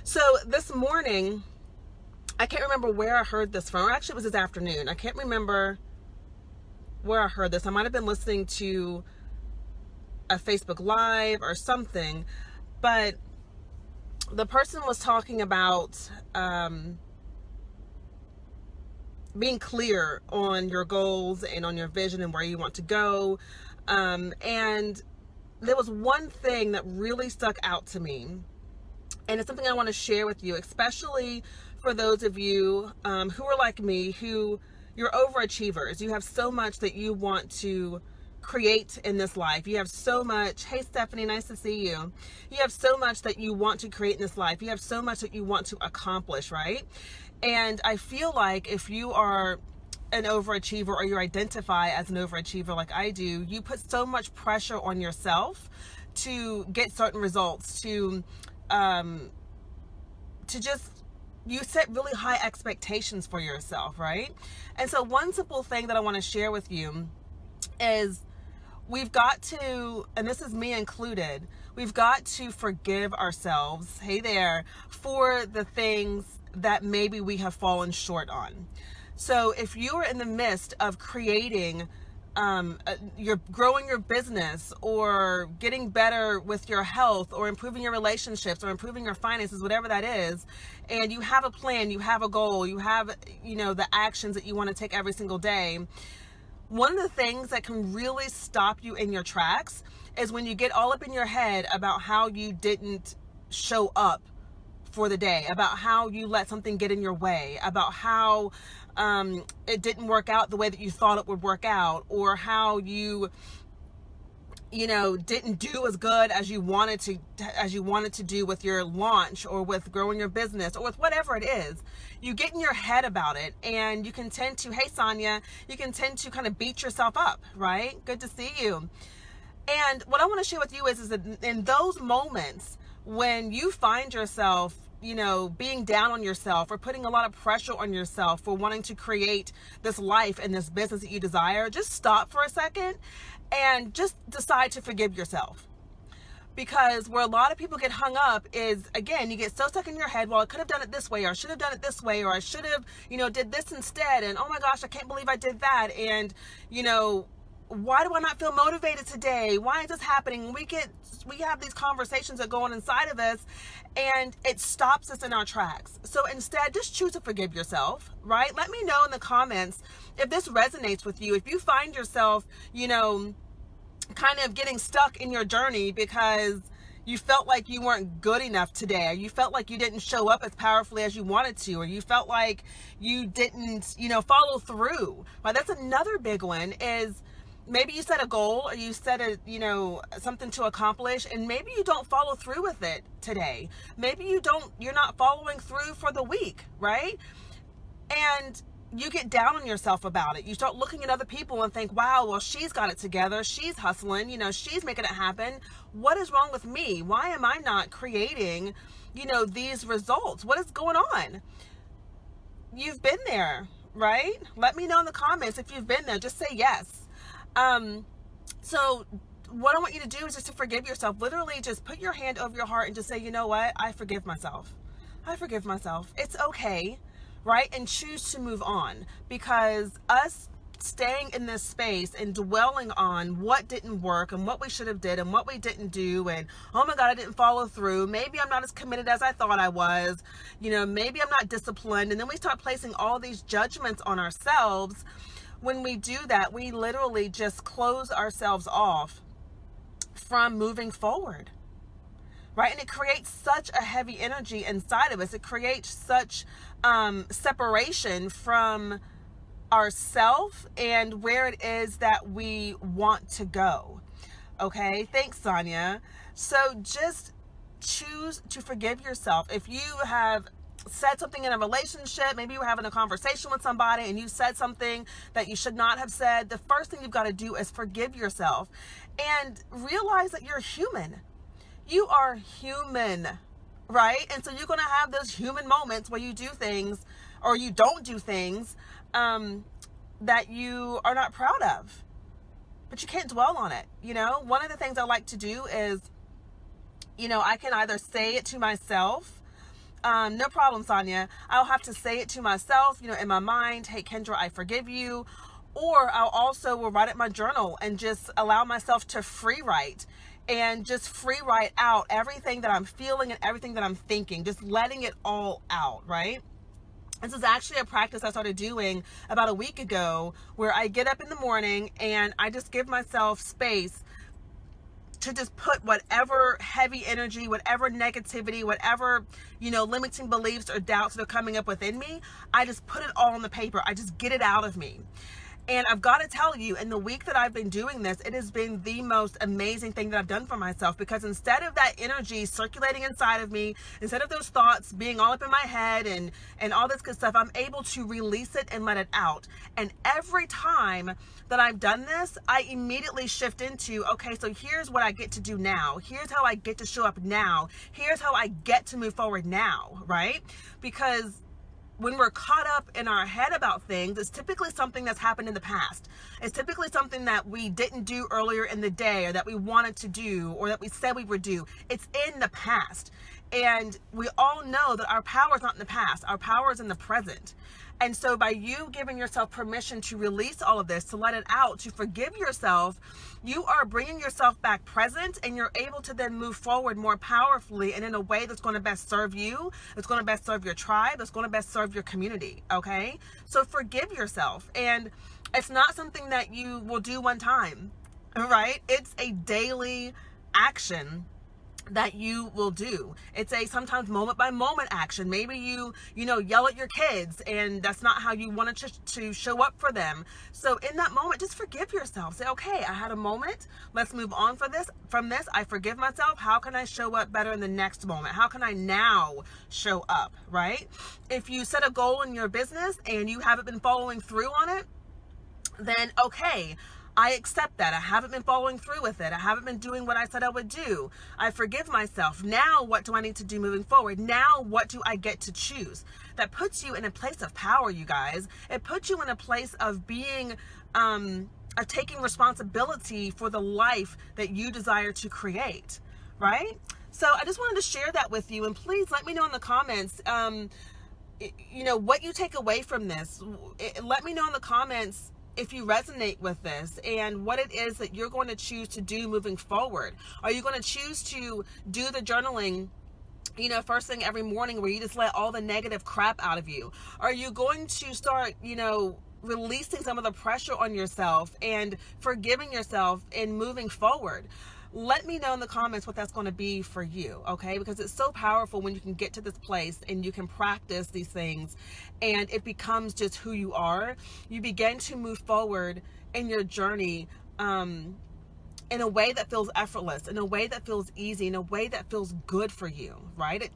So this morning, I can't remember where I heard this from. Or actually, it was this afternoon. I can't remember where I heard this. I might have been listening to a Facebook Live or something, but the person was talking about being clear on your goals and on your vision and where you want to go. And there was one thing that really stuck out to me, and it's something I want to share with you, especially for those of you who are like me, who you're overachievers. You have so much that you want to create in this life. You have so much. Hey, Stephanie, nice to see you. You have so much that you want to create in this life. You have so much that you want to accomplish, right? And I feel like if you are an overachiever, or you identify as an overachiever like I do, you put so much pressure on yourself to get certain results, to just, you set really high expectations for yourself, right? And so one simple thing that I want to share with you is we've got to, and this is me included, we've got to forgive ourselves, hey there, for the things that maybe we have fallen short on. So if you are in the midst of creating, you're growing your business, or getting better with your health, or improving your relationships, or improving your finances, whatever that is, and you have a plan, you have a goal, you have, the actions that you want to take every single day, one of the things that can really stop you in your tracks is when you get all up in your head about how you didn't show up for the day, about how you let something get in your way, about how it didn't work out the way that you thought it would work out, or how you didn't do as good as you wanted to do with your launch, or with growing your business, or with whatever it is. You get in your head about it, and you can tend to, hey Sonia, you can tend to kind of beat yourself up, right? Good to see you. And what I want to share with you is that in those moments when you find yourself being down on yourself, or putting a lot of pressure on yourself for wanting to create this life and this business that you desire, just stop for a second and just decide to forgive yourself. Because where a lot of people get hung up is, again, you get so stuck in your head, well, I could have done it this way, or I should have done it this way, or I should have, did this instead, and oh my gosh, I can't believe I did that, and, why do I not feel motivated today? Why is this happening? We have these conversations that go on inside of us, and it stops us in our tracks. So instead, just choose to forgive yourself, right? Let me know in the comments if this resonates with you. If you find yourself, kind of getting stuck in your journey because you felt like you weren't good enough today, or you felt like you didn't show up as powerfully as you wanted to, or you felt like you didn't, follow through. Right? That's another big one, is maybe you set a goal, or you set something to accomplish, and maybe you don't follow through with it today. Maybe you're not following through for the week, right? And you get down on yourself about it. You start looking at other people and think, wow, well, she's got it together. She's hustling, she's making it happen. What is wrong with me? Why am I not creating, these results? What is going on? You've been there, right? Let me know in the comments if you've been there. Just say yes. So what I want you to do is just to forgive yourself. Literally just put your hand over your heart and just say, you know what? I forgive myself. I forgive myself. It's okay, right? And choose to move on, because us staying in this space and dwelling on what didn't work and what we should have did and what we didn't do, and oh my God, I didn't follow through. Maybe I'm not as committed as I thought I was. Maybe I'm not disciplined. And then we start placing all these judgments on ourselves. When we do that, we literally just close ourselves off from moving forward, right? And it creates such a heavy energy inside of us. It creates such separation from ourself and where it is that we want to go. Okay, thanks, Sonia. So just choose to forgive yourself. If you have said something in a relationship, maybe you were having a conversation with somebody and you said something that you should not have said, the first thing you've got to do is forgive yourself and realize that you're human. You are human, right? And so you're going to have those human moments where you do things or you don't do things that you are not proud of, but you can't dwell on it. One of the things I like to do is, I can either say it to myself, no problem, Sonia. I'll have to say it to myself, in my mind, hey, Kendra, I forgive you. Or I'll also will write it in my journal and just allow myself to free write and just free write out everything that I'm feeling and everything that I'm thinking, just letting it all out, right? This is actually a practice I started doing about a week ago, where I get up in the morning and I just give myself space to just put whatever heavy energy, whatever negativity, whatever, limiting beliefs or doubts that are coming up within me. I just put it all on the paper. I just get it out of me. And I've got to tell you, in the week that I've been doing this, it has been the most amazing thing that I've done for myself, because instead of that energy circulating inside of me, instead of those thoughts being all up in my head and all this good stuff, I'm able to release it and let it out. And every time that I've done this, I immediately shift into, okay, so here's what I get to do now. Here's how I get to show up now. Here's how I get to move forward now, right? Because when we're caught up in our head about things, it's typically something that's happened in the past. It's typically something that we didn't do earlier in the day, or that we wanted to do, or that we said we would do. It's in the past. And we all know that our power is not in the past. Our power is in the present. And so by you giving yourself permission to release all of this, to let it out, to forgive yourself, you are bringing yourself back present, and you're able to then move forward more powerfully and in a way that's going to best serve you, that's going to best serve your tribe, that's going to best serve your community, okay? So forgive yourself. And it's not something that you will do one time, right? It's a daily action that you will do. It's a sometimes moment by moment action. Maybe you yell at your kids, and that's not how you wanted to show up for them. So in that moment, just forgive yourself. Say, okay, I had a moment. Let's move on from this. I forgive myself. How can I show up better in the next moment? How can I now show up, right? If you set a goal in your business and you haven't been following through on it, then okay, I accept that. I haven't been following through with it. I haven't been doing what I said I would do. I forgive myself. Now what do I need to do moving forward? Now what do I get to choose? That puts you in a place of power, you guys. It puts you in a place of being, of taking responsibility for the life that you desire to create, right? So I just wanted to share that with you, and please let me know in the comments, what you take away from this. Let me know in the comments if you resonate with this, and what it is that you're going to choose to do moving forward. Are you going to choose to do the journaling, first thing every morning, where you just let all the negative crap out of you? Are you going to start, releasing some of the pressure on yourself and forgiving yourself and moving forward? Let me know in the comments what that's going to be for you, okay? Because it's so powerful when you can get to this place and you can practice these things and it becomes just who you are. You begin to move forward in your journey in a way that feels effortless, in a way that feels easy, in a way that feels good for you, right?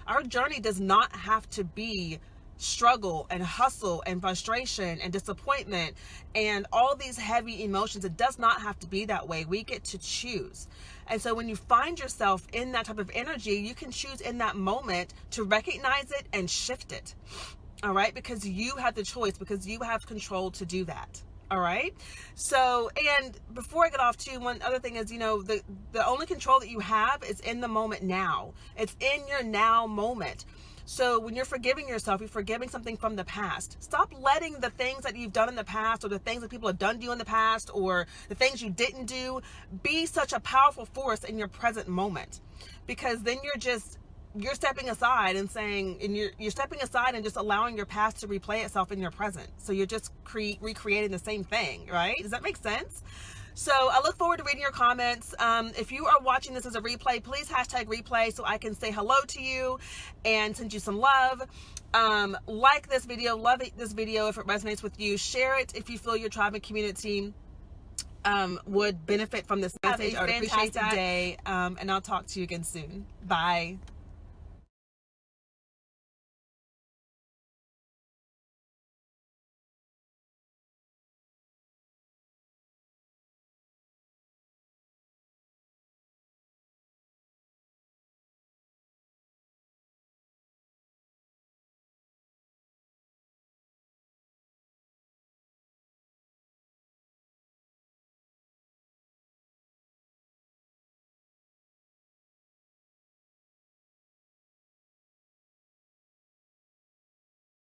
Our journey does not have to be struggle and hustle and frustration and disappointment and all these heavy emotions. It does not have to be that way. We get to choose. And so when you find yourself in that type of energy, you can choose in that moment to recognize it and shift it. All right? Because you have the choice, because you have control to do that. All right. So, and before I get off too, one other thing is, the only control that you have is in the moment now. It's in your now moment. So when you're forgiving yourself, you're forgiving something from the past. Stop letting the things that you've done in the past, or the things that people have done to you in the past, or the things you didn't do, be such a powerful force in your present moment. Because then you're stepping aside and saying, and you're stepping aside and just allowing your past to replay itself in your present. So you're just recreating the same thing, right? Does that make sense? So I look forward to reading your comments. If you are watching this as a replay, please #replay so I can say hello to you and send you some love. Like this video, love this video if it resonates with you. Share it if you feel your tribe and community would benefit from this message. I would appreciate that. Day, and I'll talk to you again soon. Bye.